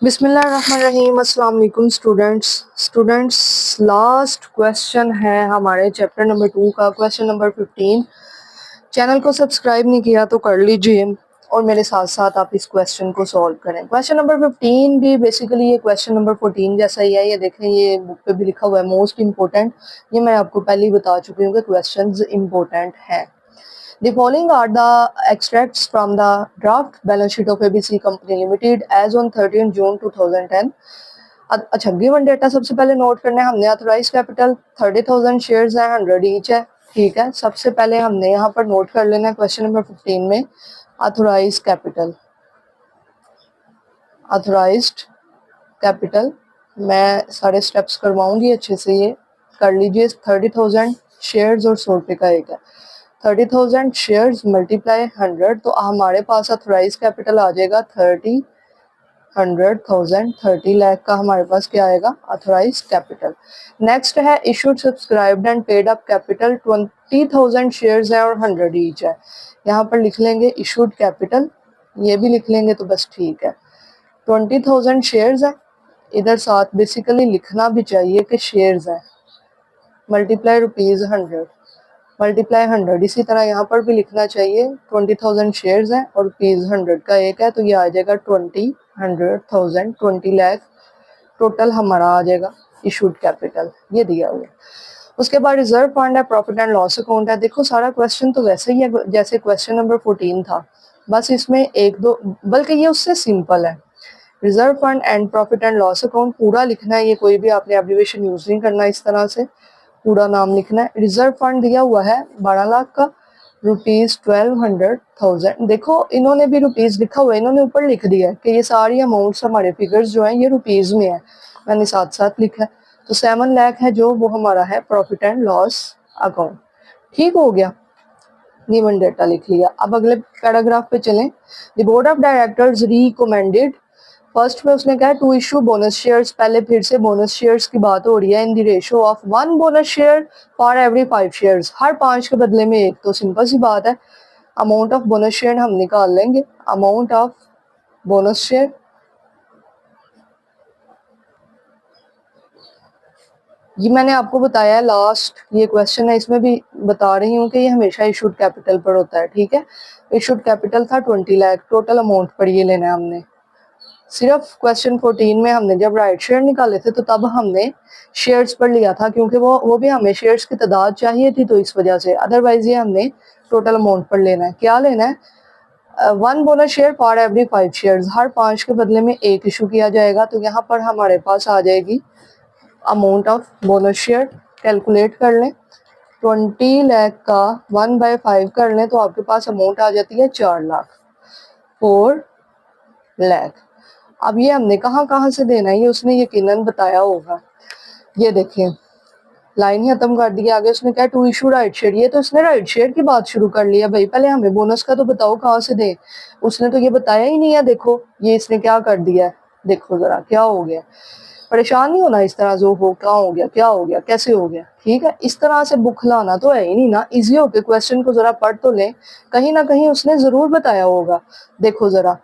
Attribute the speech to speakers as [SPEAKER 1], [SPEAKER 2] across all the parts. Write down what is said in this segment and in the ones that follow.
[SPEAKER 1] बिस्मिल्लाहिर्रहमानिर्रहीम। अस्सलाम वालेकुम स्टूडेंट्स लास्ट क्वेश्चन है हमारे चैप्टर नंबर 2 का, क्वेश्चन नंबर 15। चैनल को सब्सक्राइब नहीं किया तो कर लीजिए और मेरे साथ साथ आप इस क्वेश्चन को सॉल्व करें। क्वेश्चन नंबर 15 भी बेसिकली ये क्वेश्चन नंबर 14 जैसा ही है। ये देखें, ये बुक पे भी लिखा हुआ है मोस्ट इम्पोर्टेंट। ये मैं आपको पहले ही बता चुकी हूँ कि क्वेश्चंस इम्पोर्टेंट हैं। The following are the extracts from the draft balance sheet of ABC Company Limited as on 13 June 2010। अच्छा, गिवन डेटा सबसे पहले नोट करना है हमने। ऑथराइज कैपिटल 30,000 शेयर्स है, 100 ईच है। ठीक है, सबसे पहले हमने यहाँ पर नोट कर लेना है क्वेश्चन नंबर 15 में ऑथराइज कैपिटल। ऑथराइज्ड कैपिटल मैं सारे स्टेप्स करवाऊंगी अच्छे से, ये कर लीजिए। 30,000 शेयर्स और 100 रुपये का एक है। 30,000 शेयर्स मल्टीप्लाई 100 तो हमारे पास ऑथराइज कैपिटल आ जाएगा 30 लाख का हमारे पास क्या आएगा, ऑथराइज कैपिटल। नेक्स्ट है issued subscribed and paid up capital 20,000 shares है और 100 ईच है। यहाँ पर लिख लेंगे इशूड कैपिटल, ये भी लिख लेंगे तो बस ठीक है। 20,000 शेयर्स है, इधर साथ बेसिकली लिखना भी चाहिए कि शेयर्स है, मल्टीप्लाई ₹100 मल्टीप्लाई 100। इसी तरह यहाँ पर भी लिखना चाहिए 20,000 शेयर्स हैं और ₹100 का एक है, तो ये आ जाएगा 20 लाख टोटल हमारा आ जाएगा इशूड कैपिटल, ये दिया हुआ है। उसके बाद रिजर्व फंड है, प्रॉफिट एंड लॉस अकाउंट है। देखो सारा क्वेश्चन तो वैसे ही है जैसे क्वेश्चन नंबर 14 था, बस इसमें एक दो, बल्कि ये उससे सिंपल है। Reserve fund and profit and loss account पूरा लिखना है, ये कोई भी आपने एब्रिविएशन यूज नहीं करना, इस तरह से पूरा नाम लिखना है। रिजर्व फंड दिया हुआ है 12 लाख का, ₹1200,000। देखो इन्होंने भी रुपीज लिखा हुआ है, इन्होंने ऊपर लिख दिया है कि ये सारी अमाउंट्स हमारे फिगर्स जो हैं ये रुपीज में है, मैंने साथ साथ लिखा है। तो 7 लाख है जो वो हमारा है प्रॉफिट एंड लॉस अकाउंट। ठीक हो गया, गिवन डेटा लिख लिया। अब अगले पैराग्राफ पे चलें। The board of directors recommended, first में उसने कहा टू इशू बोनस शेयर्स। पहले फिर से बोनस शेयर्स की बात हो रही है। In the ratio of 1 bonus share for every 5 shares, हर 5 के बदले में एक। तो सिंपल सी बात है, अमाउंट ऑफ बोनस शेयर हम निकाल लेंगे। अमाउंट ऑफ बोनस शेयर, ये मैंने आपको बताया है लास्ट, ये क्वेश्चन है इसमें भी बता रही हूँ कि ये हमेशा इशूड कैपिटल पर होता है। ठीक है, इशूड कैपिटल था 20 लाख, टोटल अमाउंट पर ये लेना है हमने। सिर्फ क्वेश्चन 14 में हमने जब राइट शेयर निकाले थे तो तब हमने शेयर्स पर लिया था, क्योंकि वो भी हमें शेयर्स की तादाद चाहिए थी, तो इस वजह से। अदरवाइज ये हमने टोटल अमाउंट पर लेना है। क्या लेना है, 1 bonus share for every 5 shares, हर 5 के बदले में एक इशू किया जाएगा। तो यहाँ पर हमारे पास आ जाएगी amount of bonus share, calculate कर लें। 20 लाख का 1/5 कर लें तो आपके पास अमाउंट आ जाती है 4 लाख, 4 लाख। अब ये हमने कहाँ कहाँ से देना है ये उसने यकीनन बताया होगा। ये देखें, लाइन ही खत्म कर दी। आगे उसने कहा टू इशू राइट शेयर, ये तो इसने राइट शेयर की बात शुरू कर लिया। भाई पहले हमें बोनस का तो बताओ कहाँ से दे, उसने तो ये बताया ही नहीं है। देखो ये इसने क्या कर दिया है, देखो जरा क्या हो गया। परेशान नहीं होना इस तरह से, हो क्या हो गया, क्या हो गया, कैसे हो गया। ठीक है, इस तरह से बुक लाना तो है ही नहीं ना। इजी होके क्वेश्चन को जरा पढ़ तो लें, कहीं ना कहीं उसने जरूर बताया होगा। देखो जरा,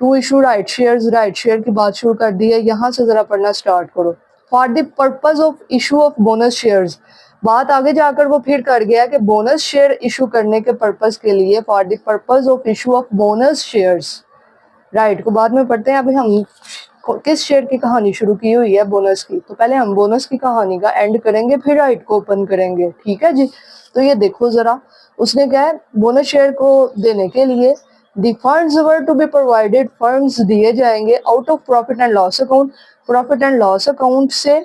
[SPEAKER 1] टू इशू राइट शेयर की बात शुरू कर दी है, यहाँ से जरा पढ़ना स्टार्ट करो। For the purpose of issue of bonus shares, बात आगे जाकर वो फिर कर गया कि बोनस शेयर इशू करने के पर्पज के लिए, for the purpose of issue of bonus shares. Right को बाद में पढ़ते हैं, अभी हम किस शेयर की कहानी शुरू की हुई है, बोनस की। तो पहले हम बोनस की कहानी का एंड करेंगे, फिर राइट को ओपन करेंगे। ठीक है जी। तो ये देखो जरा, उसने क्या है, बोनस शेयर को देने के लिए the funds were to be provided, funds दिए जाएंगे out of profit and loss account, profit and loss account से,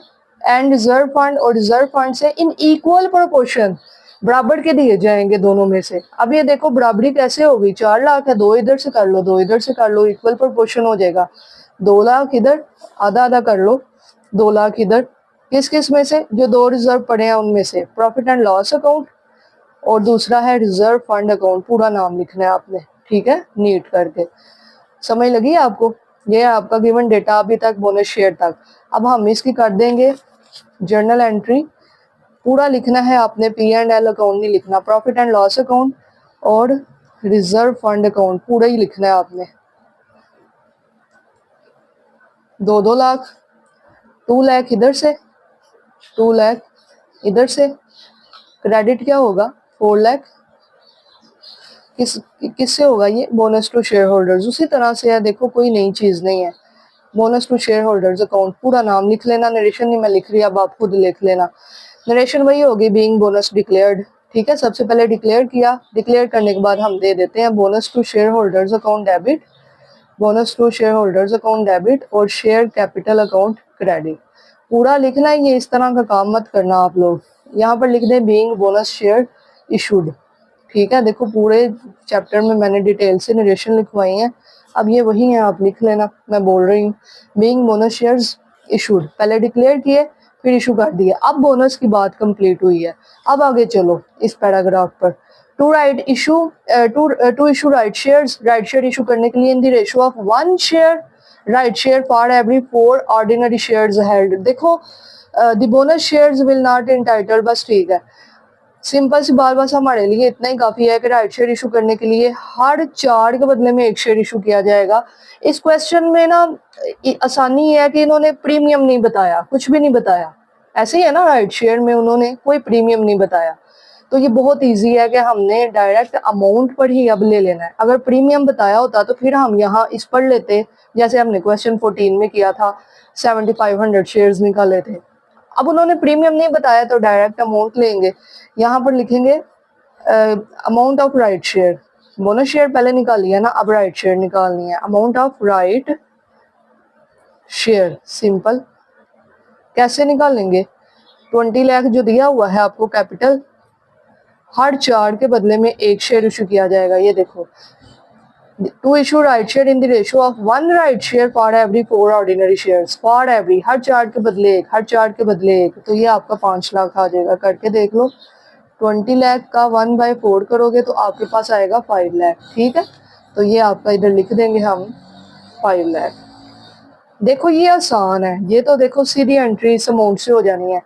[SPEAKER 1] एंड रिजर्व फंड, और रिजर्व फंड से इन इक्वल प्रोपोर्शन, बराबर के दिए जाएंगे दोनों में से। अब ये देखो बराबरी कैसे होगी, 4 लाख है, 2 इधर से कर लो, 2 इधर से कर लो, इक्वल प्रोपोर्शन हो जाएगा। 2 लाख इधर, आधा आधा कर लो, 2 लाख इधर। किस किस में से, जो 2 रिजर्व पड़े हैं उनमें से, प्रॉफिट एंड लॉस अकाउंट और दूसरा है रिजर्व फंड अकाउंट। पूरा नाम लिखना है आपने, ठीक है, नीट करके। समझ लगी आपको, ये है आपका गिवन डेटा अभी तक बोनस शेयर तक। अब हम इसकी कर देंगे जर्नल एंट्री। पूरा लिखना है आपने, P&L अकाउंट नहीं लिखना, प्रॉफिट एंड लॉस अकाउंट और रिजर्व फंड अकाउंट पूरा ही लिखना है आपने। 2 लाख, 2 लाख इधर से, 2 लाख इधर से। क्रेडिट क्या होगा 4 लाख, किससे होगा ये, बोनस टू शेयर होल्डर्स। उसी तरह से है, देखो कोई नई चीज नहीं है। Bonus to share holders account, पूरा नाम लिख लेना, नरेशन नहीं मैं लिख रही, अब आप खुद लिख लेना। नरेशन वही होगी, बीइंग बोनस डिक्लेयर्ड, ठीक है। सबसे पहले डिक्लेयर किया, डिक्लेयर करने के बाद हम दे देते हैं bonus to share holders account debit, bonus to share holders account debit और शेयर कैपिटल अकाउंट क्रेडिट। पूरा लिखना है, ये इस तरह का काम मत करना आप लोग। यहाँ पर लिख दें बीइंग बोनस शेयर इशूड, ठीक है। देखो पूरे चैप्टर में मैंने डिटेल से नरेशन लिखवाई है, अब ये वही है, आप लिख लेना, मैं बोल रही हूँ। बीइंग बोनस शेयर्स इशूड, पहले डिक्लेयर किए फिर इशू कर दिए, अब बोनस की बात कंप्लीट हुई है। अब आगे चलो इस पैराग्राफ पर, to right issue to issue right shares, right share issue करने के लिए in the ratio of 1 share right share for every 4 ordinary shares held. देखो the bonus shares will not entitle, बस ठीक है, सिंपल सी बात, बस हमारे लिए इतना ही काफी है कि राइट शेयर इशू करने के लिए हर 4 के बदले में 1 शेयर इशू किया जाएगा। इस क्वेश्चन में ना आसानी है कि इन्होंने प्रीमियम नहीं बताया, कुछ भी नहीं बताया, ऐसे ही है ना, राइट शेयर में उन्होंने कोई प्रीमियम नहीं बताया, तो ये बहुत इजी है कि हमने डायरेक्ट अमाउंट पर ही अब ले लेना है। अगर प्रीमियम बताया होता तो फिर हम यहाँ इस पर लेते, जैसे हमने क्वेश्चन 14 में किया था, 7500 शेयर्स निकाले थे। अब उन्होंने प्रीमियम नहीं बताया तो डायरेक्ट अमाउंट लेंगे। यहाँ पर लिखेंगे amount of right share, bonus share पहले निकाल लिया ना, अब राइट शेयर निकालनी है, amount of right share. Simple, कैसे निकालेंगे, 20 लाख जो दिया हुआ है आपको कैपिटल, हर 4 के बदले में 1 शेयर इशू किया जाएगा। ये देखो, to issue right share in the ratio of 1 right share for every 4 ordinary shares, for every, हर 4 के बदले 1, हर 4 के बदले 1, तो ये आपका 5 लाख आ जाएगा। करके देख लो, 20 लाख का 1/4 करोगे तो आपके पास आएगा 5 लाख, ठीक है। तो ये आपका इधर लिख देंगे हम 5 लाख। देखो ये आसान है, ये तो देखो सीधी एंट्री इस अमाउंट से हो जानी है।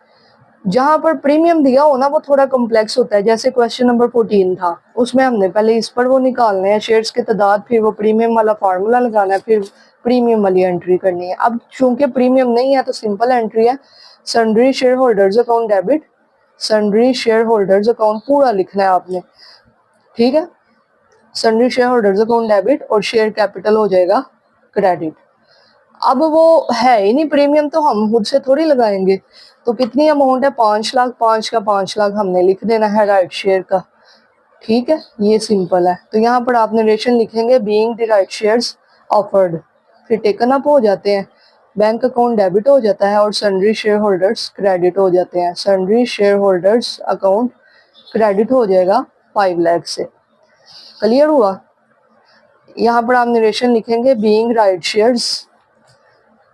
[SPEAKER 1] जहां पर प्रीमियम दिया हो ना वो थोड़ा कॉम्प्लेक्स होता है, जैसे क्वेश्चन नंबर 14 था, उसमें हमने पहले इस पर वो निकालने हैं शेयर्स के तादाद, फिर वो प्रीमियम वाला फार्मूला लगाना है, फिर प्रीमियम वाली एंट्री करनी है। अब चूंकि प्रीमियम नहीं है तो सिंपल एंट्री है, sundry share holders account debit, sundry share holders account पूरा लिखना है आपने, ठीक है। Sundry share holders account debit और शेयर कैपिटल हो जाएगा क्रेडिट। अब वो है ही नहीं प्रीमियम तो हम खुद से थोड़ी लगाएंगे, तो कितनी अमाउंट है, 5 लाख, 5 का 5 लाख हमने लिख देना है राइट शेयर का, ठीक है। ये सिंपल है, तो यहाँ पर आप नरेशन लिखेंगे being the right shares offered, फिर टेकन अप हो जाते हैं, बैंक अकाउंट डेबिट हो जाता है और सन्ड्री शेयर होल्डर्स क्रेडिट हो जाते हैं। Sundry share holders account credit हो जाएगा 5 लाख से। क्लियर हुआ। यहाँ पर आप नरेशन लिखेंगे being right shares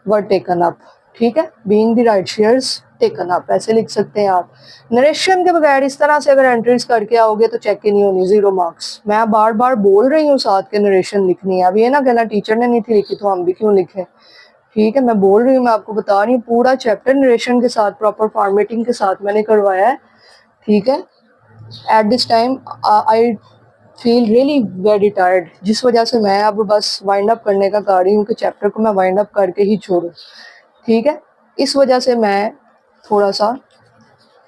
[SPEAKER 1] were taken up, ठीक है, being the right shares taken up, ऐसे लिख सकते हैं आप। नरेशन के बगैर इस तरह से अगर एंट्रीज करके आओगे तो चेक ही नहीं होनी, 0 मार्क्स। मैं बार बार बोल रही हूँ साथ के नरेशन लिखनी है, अब ये ना कहना टीचर ने नहीं थी लिखी तो हम भी क्यों लिखे, ठीक है। मैं बोल रही हूँ, मैं आपको बता रही हूँ, पूरा चैप्टर नरेशन के साथ प्रॉपर फॉर्मेटिंग के साथ मैंने करवाया है, ठीक है। At this time I feel really very tired, जिस वजह से मैं अब बस वाइंड अप करने का कर रही हूँ कि चैप्टर को मैं वाइंड अप करके ही छोड़ूँ, ठीक है। इस वजह से मैं थोड़ा सा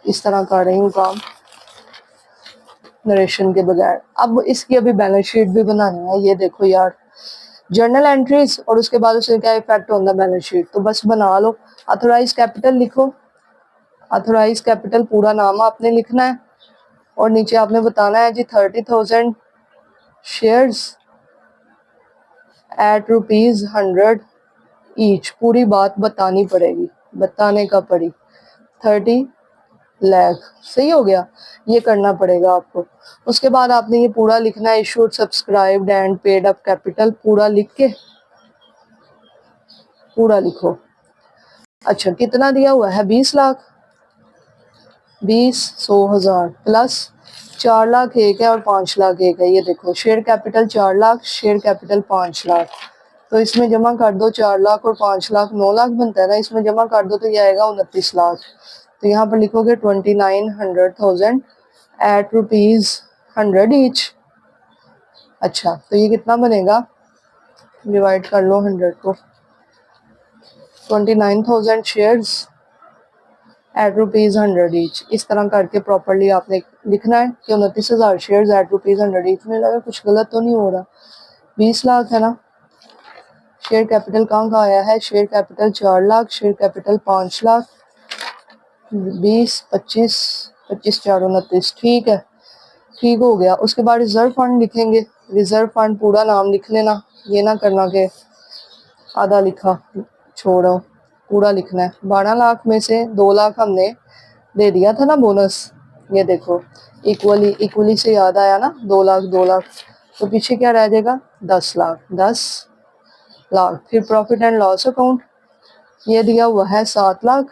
[SPEAKER 1] इस तरह कर रही हूँ काम नरेशन के बगैर। अब इसकी अभी बैलेंस शीट भी बनानी है, ये देखो यार, जर्नल एंट्रीज और उसके बाद उससे क्या इफेक्ट होता है बैलेंस शीट, तो बस बना लो। ऑथोराइज कैपिटल लिखो, ऑथोराइज कैपिटल पूरा नाम आपने लिखना है और नीचे आपने बताना है जी 30,000 शेयर्स एट ₹100 ईच, पूरी बात बतानी पड़ेगी, बताने का पड़ी, 30 लाख, सही हो गया, ये करना पड़ेगा आपको। उसके बाद आपने ये पूरा लिखना है, issued subscribed and paid up capital, पूरा लिख के पूरा लिखो। अच्छा कितना दिया हुआ है, 20 लाख, 100,000 प्लस 4 लाख एक है और 5 लाख एक है। ये देखो share capital 4 lakh, share capital 5 lakh, तो इसमें जमा कर दो 4 लाख और 5 लाख, 9 लाख बनता है ना, इसमें जमा कर दो तो ये आएगा 29 लाख। तो यहाँ पर लिखोगे 29,100,000 एट ₹100 ईच। अच्छा तो ये कितना बनेगा, डिवाइड कर लो 100 को, 29,000 शेयर्स एट ₹100 ईच। इस तरह करके प्रॉपरली आपने लिखना है कि 29,000 शेयर्स एट ₹100 ईच। मुझे लगा कुछ गलत तो नहीं हो रहा। 20 लाख है ना। शेयर कैपिटल कहाँ का आया है? Share capital 4 lakh, share capital 5 lakh, 20, 25, 25 4 29। ठीक है, ठीक हो गया। उसके बाद रिजर्व फंड लिखेंगे। रिजर्व फंड पूरा नाम लिख लेना, ये ना करना कि आधा लिखा छोड़ो, पूरा लिखना है। 12 लाख में से 2 लाख हमने दे दिया था ना बोनस, ये देखो इक्वली से याद आया ना, 2 लाख 2 लाख, तो पीछे क्या रह जाएगा? 10 लाख 10 लाख। फिर प्रॉफिट एंड लॉस अकाउंट, ये दिया हुआ है 7 लाख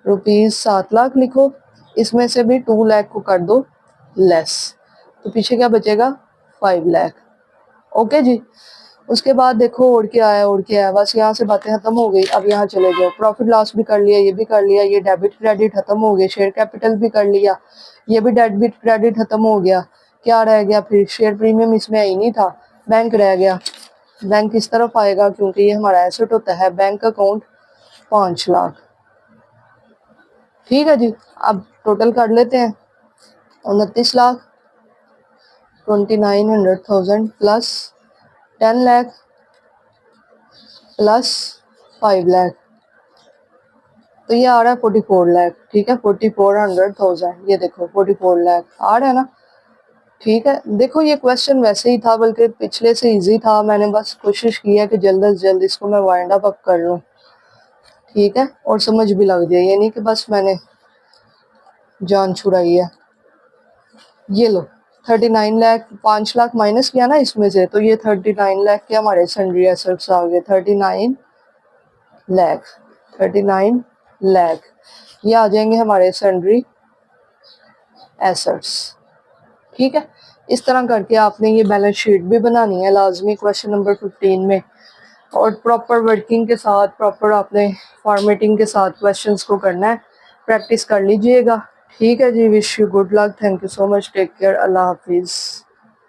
[SPEAKER 1] रुपीज, 7 लाख लिखो। इसमें से भी 2 लाख को कर दो लेस, तो पीछे क्या बचेगा? 5 लाख। ओके जी। उसके बाद देखो और क्या है, और क्या है, बस यहाँ से बातें खत्म हो गई। अब यहाँ चले जाओ, प्रॉफिट लॉस भी कर लिया, ये भी कर लिया, ये डेबिट क्रेडिट खत्म हो गए, शेयर कैपिटल भी कर लिया, ये भी डेबिट क्रेडिट खत्म हो गया। क्या रह गया फिर? शेयर प्रीमियम इसमें ही नहीं था, बैंक रह गया। बैंक किस तरफ आएगा? क्योंकि ये हमारा एसेट होता है। Bank account 5 lakh. ठीक है जी। अब टोटल कर लेते हैं। 29 लाख, 2900,000 प्लस 10 लाख प्लस 5 लाख, तो ये आ रहा है 44 लाख। ठीक है, 4400,000, ये देखो 44 लाख आ रहा है ना। ठीक है, देखो ये क्वेश्चन वैसे ही था, बल्कि पिछले से इजी था। मैंने बस कोशिश की है कि जल्द से जल्द इसको मैं वाइंड अप कर लूँ। ठीक है, और समझ भी लग जाए, ये नहीं कि बस मैंने जान छुड़ाई है। ये लो 39 लाख, 5 लाख माइनस किया ना इसमें से, तो ये 39 लाख के हमारे सन्ड्री एसेट्स आ गए। 39 लाख, 39 लाख ये आ जाएंगे हमारे सन्ड्री एसेट्स। ठीक है, इस तरह करके आपने ये बैलेंस शीट भी बनानी है लाजमी क्वेश्चन नंबर 15 में, और प्रॉपर वर्किंग के साथ, प्रॉपर आपने फॉर्मेटिंग के साथ क्वेश्चंस को करना है। प्रैक्टिस कर लीजिएगा। ठीक है जी, wish you good luck, thank you so much, take care, अल्लाह हाफिज़।